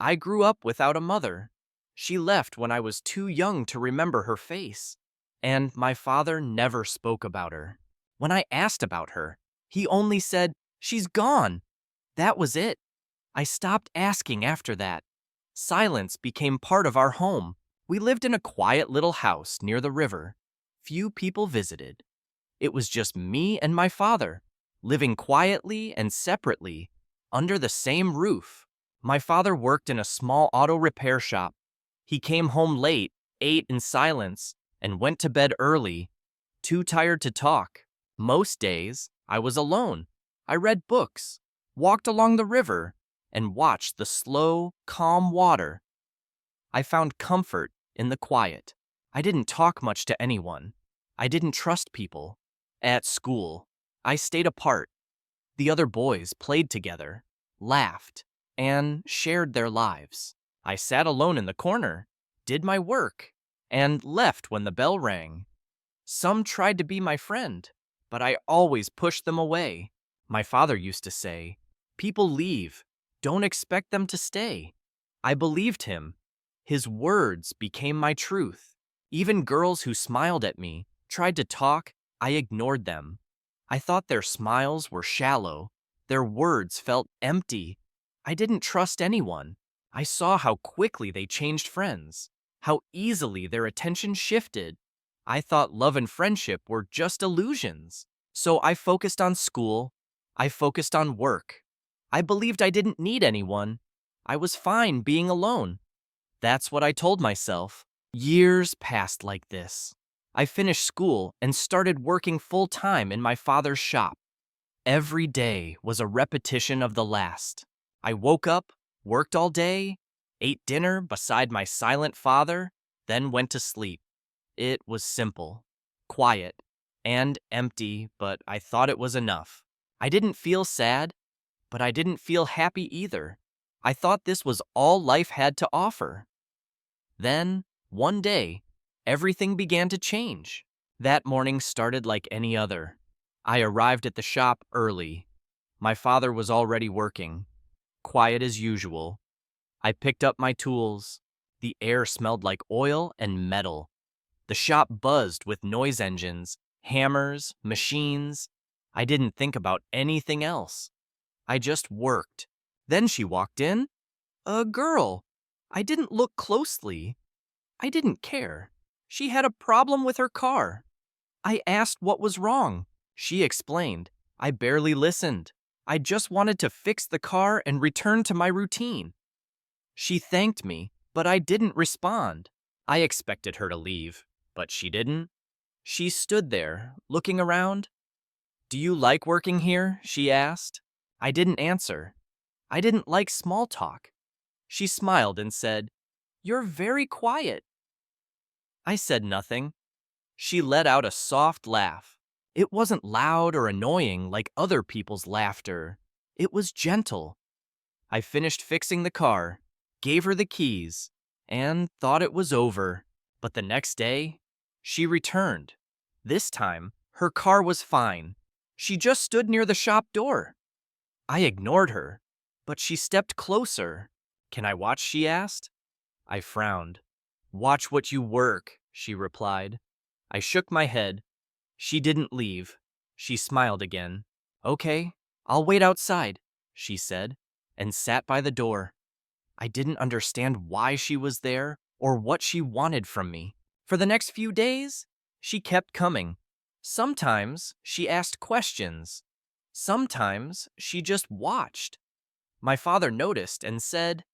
I grew up without a mother. She left when I was too young to remember her face, and my father never spoke about her. When I asked about her, he only said, "She's gone." That was it. I stopped asking after that. Silence became part of our home. We lived in a quiet little house near the river. Few people visited. It was just me and my father, living quietly and separately, under the same roof. My father worked in a small auto repair shop. He came home late, ate in silence, and went to bed early, too tired to talk. Most days, I was alone. I read books, walked along the river, and watched the slow, calm water. I found comfort in the quiet. I didn't talk much to anyone. I didn't trust people. At school, I stayed apart. The other boys played together, laughed, and shared their lives. I sat alone in the corner, did my work, and left when the bell rang. Some tried to be my friend, but I always pushed them away. My father used to say, "People leave. Don't expect them to stay." I believed him. His words became my truth. Even girls who smiled at me, tried to talk, I ignored them. I thought their smiles were shallow. Their words felt empty. I didn't trust anyone. I saw how quickly they changed friends, how easily their attention shifted. I thought love and friendship were just illusions. So I focused on school. I focused on work. I believed I didn't need anyone. I was fine being alone. That's what I told myself. Years passed like this. I finished school and started working full-time in my father's shop. Every day was a repetition of the last. I woke up, worked all day, ate dinner beside my silent father, then went to sleep. It was simple, quiet, and empty, but I thought it was enough. I didn't feel sad, but I didn't feel happy either. I thought this was all life had to offer. Then, one day, everything began to change. That morning started like any other. I arrived at the shop early. My father was already working, quiet as usual. I picked up my tools. The air smelled like oil and metal. The shop buzzed with noise engines, hammers, machines. I didn't think about anything else. I just worked. Then she walked in. A girl. I didn't look closely. I didn't care. She had a problem with her car. I asked what was wrong. She explained. I barely listened. I just wanted to fix the car and return to my routine. She thanked me, but I didn't respond. I expected her to leave, but she didn't. She stood there, looking around. "Do you like working here?" she asked. I didn't answer. I didn't like small talk. She smiled and said, "You're very quiet." I said nothing. She let out a soft laugh. It wasn't loud or annoying like other people's laughter. It was gentle. I finished fixing the car, gave her the keys, and thought it was over. But the next day, she returned. This time, her car was fine. She just stood near the shop door. I ignored her, but she stepped closer. "Can I watch?" she asked. I frowned. "Watch what you work," she replied. I shook my head. She didn't leave. She smiled again. "Okay, I'll wait outside," she said, and sat by the door. I didn't understand why she was there or what she wanted from me. For the next few days, she kept coming. Sometimes she asked questions. Sometimes she just watched. My father noticed and said,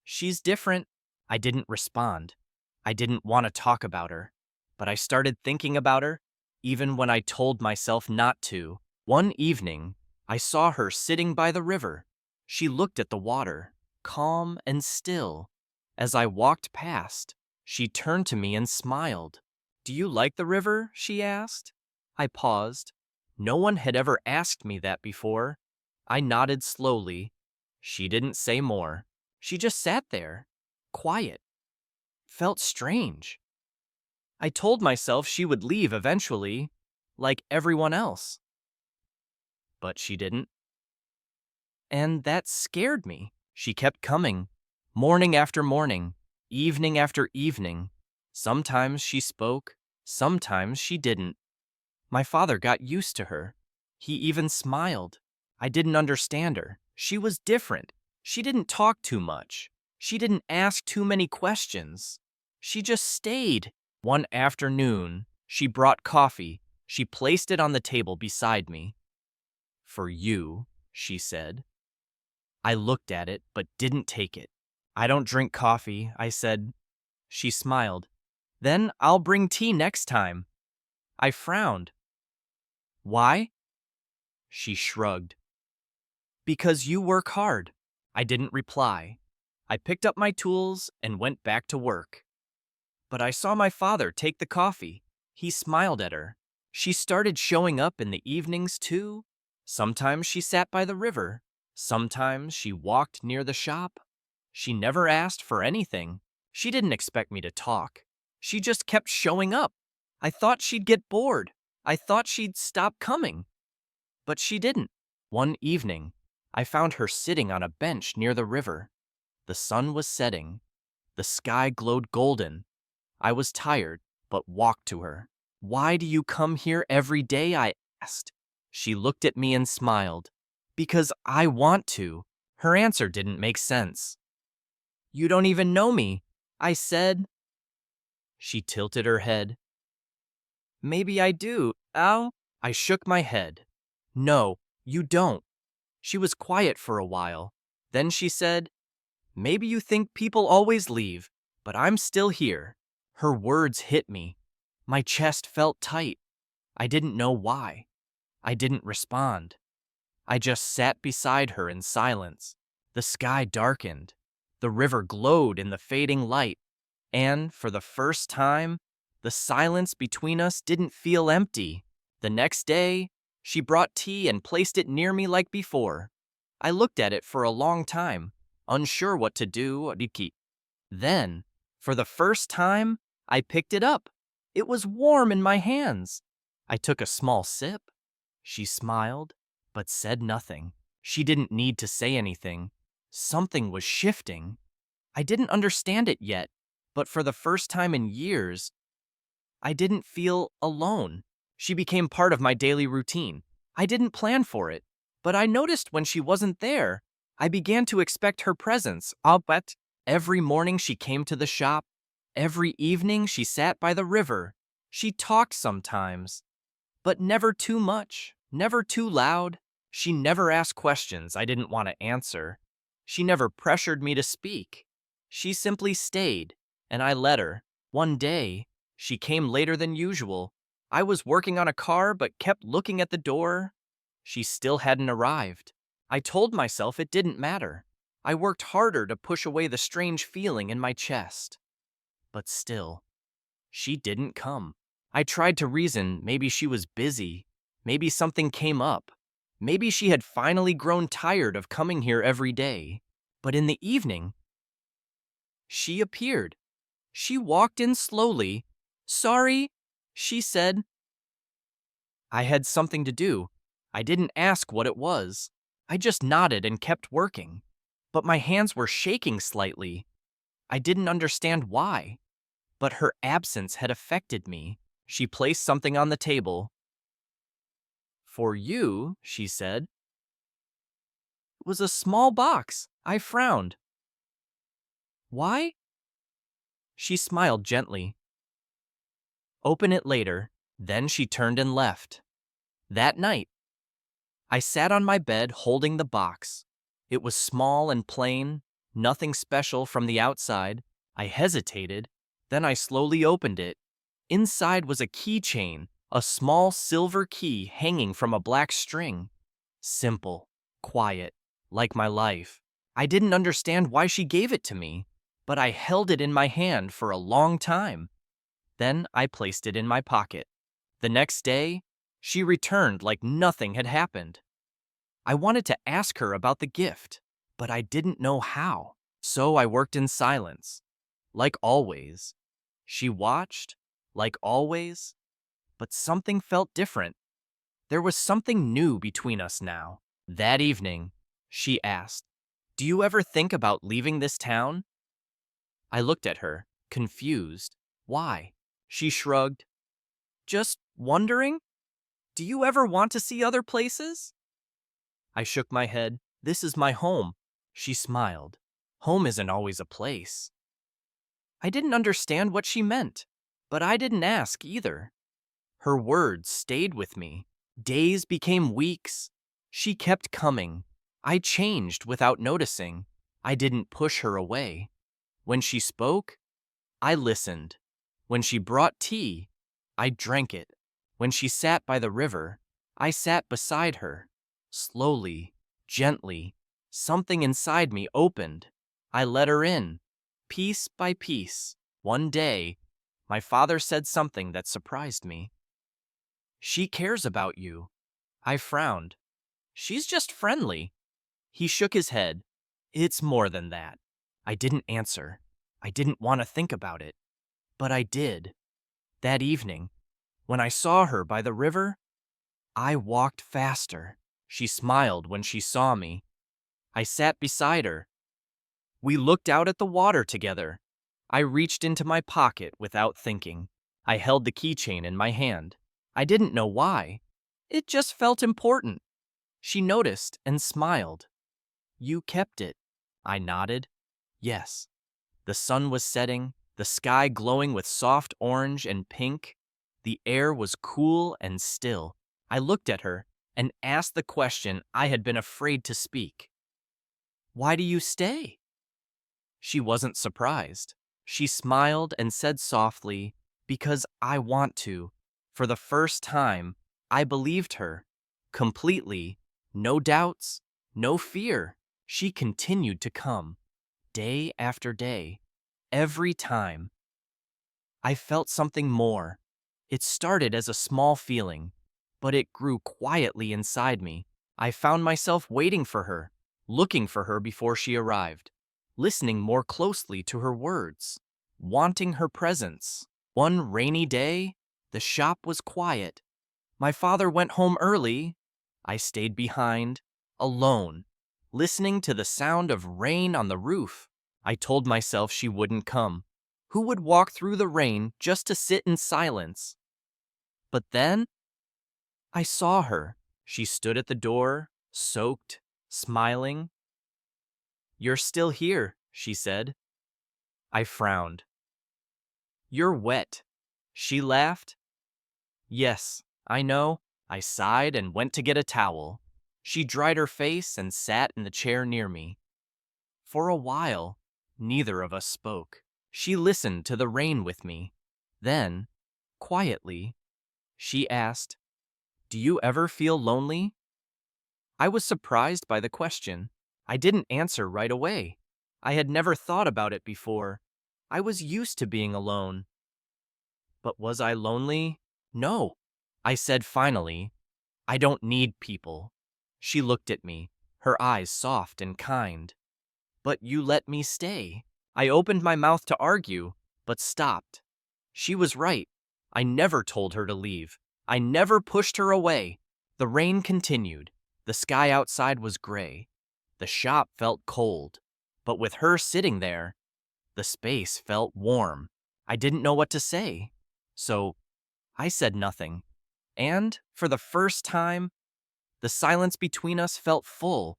"She's different." I didn't respond. I didn't want to talk about her, but I started thinking about her, even when I told myself not to. One evening, I saw her sitting by the river. She looked at the water, calm and still. As I walked past, she turned to me and smiled. "Do you like the river?" she asked. I paused. No one had ever asked me that before. I nodded slowly. She didn't say more. She just sat there, quiet. Felt strange. I told myself she would leave eventually, like everyone else. But she didn't. And that scared me. She kept coming. Morning after morning, evening after evening. Sometimes she spoke, sometimes she didn't. My father got used to her. He even smiled. I didn't understand her. She was different. She didn't talk too much. She didn't ask too many questions. She just stayed. One afternoon, she brought coffee. She placed it on the table beside me. "For you," she said. I looked at it but didn't take it. "I don't drink coffee," I said. She smiled. "Then I'll bring tea next time." I frowned. "Why?" She shrugged. "Because you work hard." I didn't reply. I picked up my tools and went back to work. But I saw my father take the coffee. He smiled at her. She started showing up in the evenings too. Sometimes she sat by the river. Sometimes she walked near the shop. She never asked for anything. She didn't expect me to talk. She just kept showing up. I thought she'd get bored. I thought she'd stop coming. But she didn't. One evening, I found her sitting on a bench near the river. The sun was setting. The sky glowed golden. I was tired, but walked to her. "Why do you come here every day?" I asked. She looked at me and smiled. "Because I want to." Her answer didn't make sense. "You don't even know me," I said. She tilted her head. "Maybe I do, Al." I shook my head. "No, you don't." She was quiet for a while. Then she said, "Maybe you think people always leave, but I'm still here." Her words hit me. My chest felt tight. I didn't know why. I didn't respond. I just sat beside her in silence. The sky darkened. The river glowed in the fading light. And, for the first time, the silence between us didn't feel empty. The next day, she brought tea and placed it near me like before. I looked at it for a long time, unsure what to do. Then, for the first time, I picked it up. It was warm in my hands. I took a small sip. She smiled, but said nothing. She didn't need to say anything. Something was shifting. I didn't understand it yet, but for the first time in years, I didn't feel alone. She became part of my daily routine. I didn't plan for it, but I noticed when she wasn't there. I began to expect her presence. I'll bet every morning she came to the shop. Every evening she sat by the river. She talked sometimes, but never too much, never too loud. She never asked questions I didn't want to answer. She never pressured me to speak. She simply stayed, and I let her. One day, she came later than usual. I was working on a car but kept looking at the door. She still hadn't arrived. I told myself it didn't matter. I worked harder to push away the strange feeling in my chest. But still, she didn't come. I tried to reason maybe she was busy. Maybe something came up. Maybe she had finally grown tired of coming here every day. But in the evening, she appeared. She walked in slowly. "Sorry," she said. I had something to do. I didn't ask what it was. I just nodded and kept working. But my hands were shaking slightly. I didn't understand why. But her absence had affected me. She placed something on the table. "For you," she said. It was a small box. I frowned. "Why?" She smiled gently. "Open it later." Then she turned and left. That night, I sat on my bed holding the box. It was small and plain, nothing special from the outside. I hesitated, then I slowly opened it. Inside was a keychain, a small silver key hanging from a black string. Simple, quiet, like my life. I didn't understand why she gave it to me, but I held it in my hand for a long time. Then I placed it in my pocket. The next day, she returned like nothing had happened. I wanted to ask her about the gift, but I didn't know how. So I worked in silence. Like always. She watched, like always. But something felt different. There was something new between us now. That evening, she asked, Do you ever think about leaving this town? I looked at her, confused. Why? She shrugged. Just wondering? Do you ever want to see other places? I shook my head. This is my home. She smiled. Home isn't always a place. I didn't understand what she meant, but I didn't ask either. Her words stayed with me. Days became weeks. She kept coming. I changed without noticing. I didn't push her away. When she spoke, I listened. When she brought tea, I drank it. When she sat by the river, I sat beside her. Slowly, gently, something inside me opened. I let her in, piece by piece. One day, my father said something that surprised me. She cares about you. I frowned. She's just friendly. He shook his head. It's more than that. I didn't answer. I didn't want to think about it. But I did. That evening, when I saw her by the river, I walked faster. She smiled when she saw me. I sat beside her. We looked out at the water together. I reached into my pocket without thinking. I held the keychain in my hand. I didn't know why. It just felt important. She noticed and smiled. You kept it. I nodded. Yes. The sun was setting, the sky glowing with soft orange and pink. The air was cool and still. I looked at her and asked the question I had been afraid to speak. Why do you stay? She wasn't surprised. She smiled and said softly, because I want to. For the first time, I believed her. Completely. No doubts, no fear. She continued to come. Day after day. Every time. I felt something more. It started as a small feeling, but it grew quietly inside me. I found myself waiting for her, looking for her before she arrived, listening more closely to her words, wanting her presence. One rainy day, the shop was quiet. My father went home early. I stayed behind, alone, listening to the sound of rain on the roof. I told myself she wouldn't come. Who would walk through the rain just to sit in silence? But then, I saw her. She stood at the door, soaked, smiling. You're still here, she said. I frowned. You're wet. She laughed. Yes, I know. I sighed and went to get a towel. She dried her face and sat in the chair near me. For a while, neither of us spoke. She listened to the rain with me. Then, quietly, she asked, Do you ever feel lonely? I was surprised by the question. I didn't answer right away. I had never thought about it before. I was used to being alone. But was I lonely? No. I said finally, I don't need people. She looked at me, her eyes soft and kind. But you let me stay. I opened my mouth to argue, but stopped. She was right. I never told her to leave. I never pushed her away. The rain continued. The sky outside was gray. The shop felt cold. But with her sitting there, the space felt warm. I didn't know what to say. So I said nothing. And, for the first time, the silence between us felt full,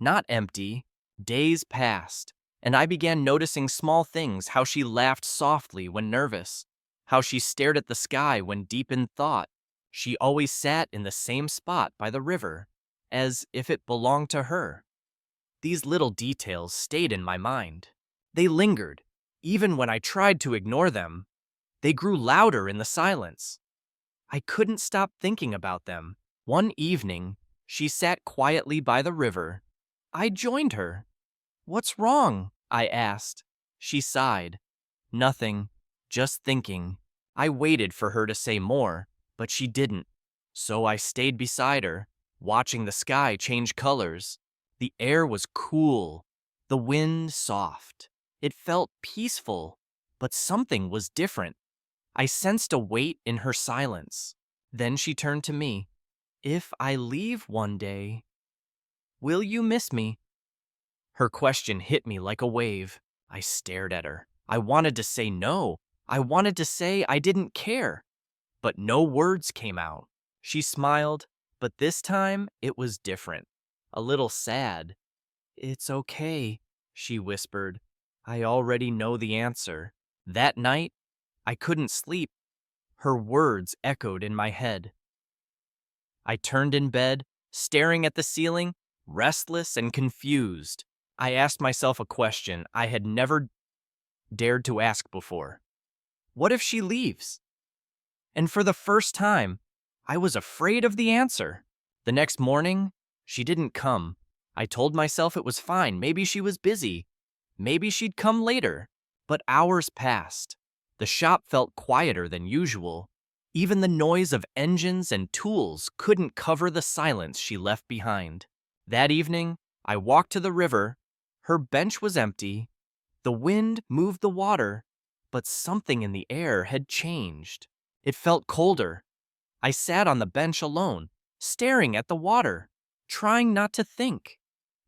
not empty. Days passed, and I began noticing small things, how she laughed softly when nervous, how she stared at the sky when deep in thought. She always sat in the same spot by the river, as if it belonged to her. These little details stayed in my mind. They lingered, even when I tried to ignore them. They grew louder in the silence. I couldn't stop thinking about them. One evening, she sat quietly by the river. I joined her. What's wrong? I asked. She sighed. Nothing, just thinking. I waited for her to say more, but she didn't. So I stayed beside her, watching the sky change colors. The air was cool, the wind soft. It felt peaceful, but something was different. I sensed a weight in her silence. Then she turned to me. If I leave one day, will you miss me? Her question hit me like a wave. I stared at her. I wanted to say no. I wanted to say I didn't care. But no words came out. She smiled, but this time it was different. A little sad. "It's okay," she whispered. "I already know the answer." That night, I couldn't sleep. Her words echoed in my head. I turned in bed, staring at the ceiling, restless and confused. I asked myself a question I had never dared to ask before. What if she leaves? And for the first time, I was afraid of the answer. The next morning, she didn't come. I told myself it was fine. Maybe she was busy. Maybe she'd come later. But hours passed. The shop felt quieter than usual. Even the noise of engines and tools couldn't cover the silence she left behind. That evening, I walked to the river. Her bench was empty. The wind moved the water, but something in the air had changed. It felt colder. I sat on the bench alone, staring at the water, trying not to think.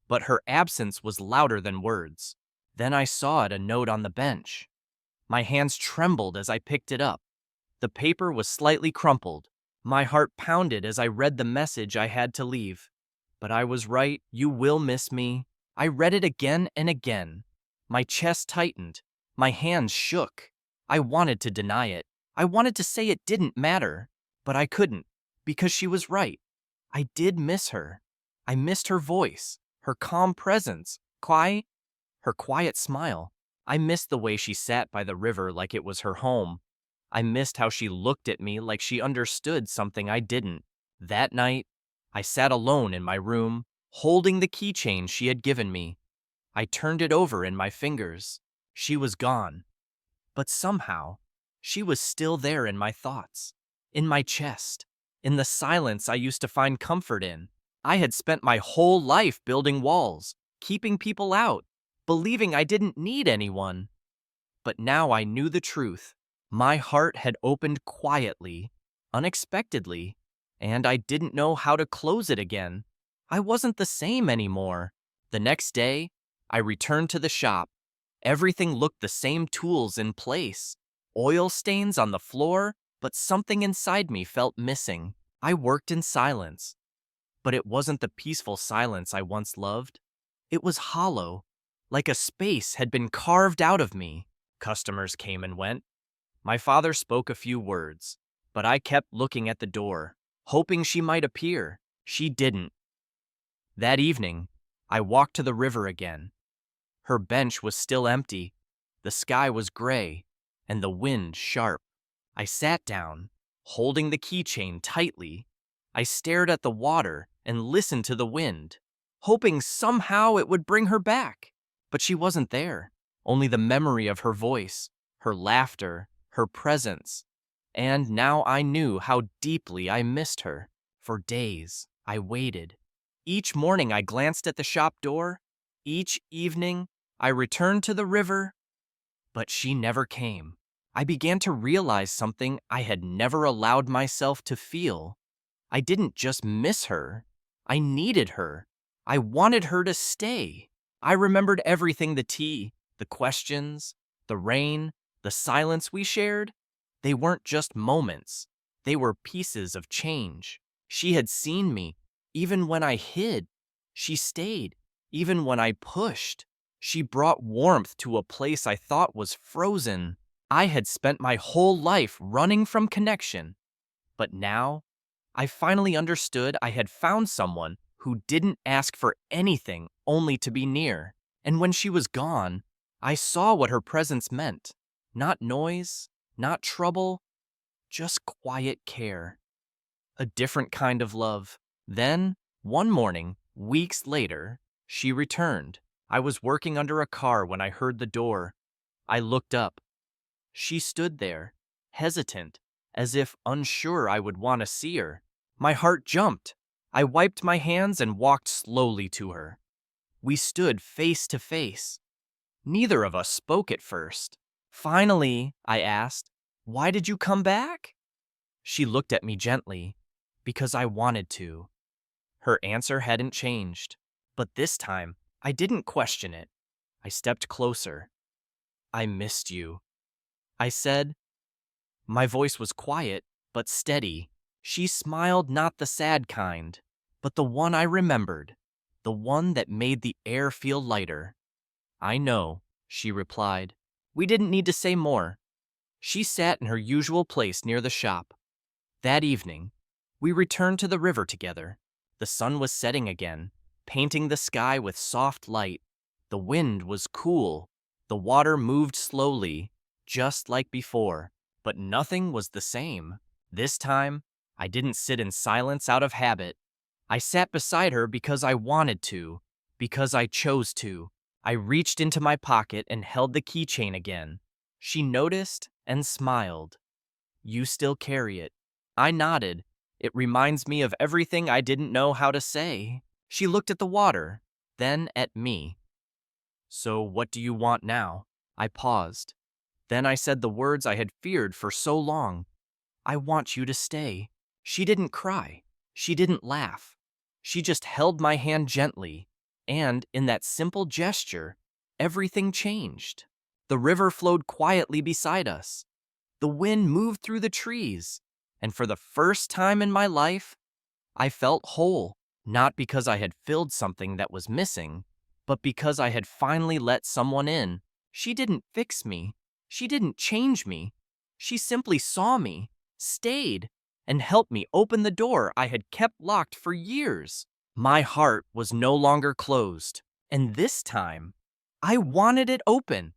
But her absence was louder than words. Then I saw it, a note on the bench. My hands trembled as I picked it up. The paper was slightly crumpled. My heart pounded as I read the message I had to leave. But I was right, you will miss me. I read it again and again. My chest tightened. My hands shook. I wanted to deny it. I wanted to say it didn't matter. But I couldn't, because she was right. I did miss her. I missed her voice, her calm presence, her quiet smile. I missed the way she sat by the river like it was her home. I missed how she looked at me like she understood something I didn't. That night, I sat alone in my room, holding the keychain she had given me. I turned it over in my fingers. She was gone. But somehow, she was still there in my thoughts, in my chest, in the silence I used to find comfort in. I had spent my whole life building walls, keeping people out, believing I didn't need anyone. But now I knew the truth. My heart had opened quietly, unexpectedly, and I didn't know how to close it again. I wasn't the same anymore. The next day, I returned to the shop. Everything looked the same, tools in place, oil stains on the floor, but something inside me felt missing. I worked in silence. But it wasn't the peaceful silence I once loved. It was hollow, like a space had been carved out of me. Customers came and went. My father spoke a few words, but I kept looking at the door, hoping she might appear. She didn't. That evening, I walked to the river again. Her bench was still empty. The sky was gray, and the wind sharp. I sat down, holding the keychain tightly. I stared at the water and listened to the wind, hoping somehow it would bring her back. But she wasn't there, only the memory of her voice, her laughter, her presence. And now I knew how deeply I missed her. For days, I waited. Each morning I glanced at the shop door. Each evening, I returned to the river. But she never came. I began to realize something I had never allowed myself to feel. I didn't just miss her. I needed her. I wanted her to stay. I remembered everything, the tea, the questions, the rain, the silence we shared. They weren't just moments. They were pieces of change. She had seen me, even when I hid. She stayed, even when I pushed. She brought warmth to a place I thought was frozen. I had spent my whole life running from connection. But now, I finally understood I had found someone who didn't ask for anything, only to be near. And when she was gone, I saw what her presence meant. Not noise, not trouble, just quiet care. A different kind of love. Then, one morning, weeks later, she returned. I was working under a car when I heard the door. I looked up. She stood there, hesitant, as if unsure I would want to see her. My heart jumped. I wiped my hands and walked slowly to her. We stood face to face. Neither of us spoke at first. Finally, I asked, "Why did you come back?" She looked at me gently. "Because I wanted to." Her answer hadn't changed. But this time, I didn't question it. I stepped closer. I missed you, I said. My voice was quiet, but steady. She smiled, not the sad kind, but the one I remembered, the one that made the air feel lighter. I know, she replied. We didn't need to say more. She sat in her usual place near the shop. That evening, we returned to the river together. The sun was setting again, painting the sky with soft light. The wind was cool. The water moved slowly, just like before. But nothing was the same. This time, I didn't sit in silence out of habit. I sat beside her because I wanted to, because I chose to. I reached into my pocket and held the keychain again. She noticed and smiled. You still carry it. I nodded. It reminds me of everything I didn't know how to say. She looked at the water, then at me. So what do you want now? I paused. Then I said the words I had feared for so long. I want you to stay. She didn't cry. She didn't laugh. She just held my hand gently, and in that simple gesture, everything changed. The river flowed quietly beside us. The wind moved through the trees, and for the first time in my life, I felt whole, not because I had filled something that was missing, but because I had finally let someone in. She didn't fix me. She didn't change me. She simply saw me, stayed, and helped me open the door I had kept locked for years. My heart was no longer closed, and this time, I wanted it open.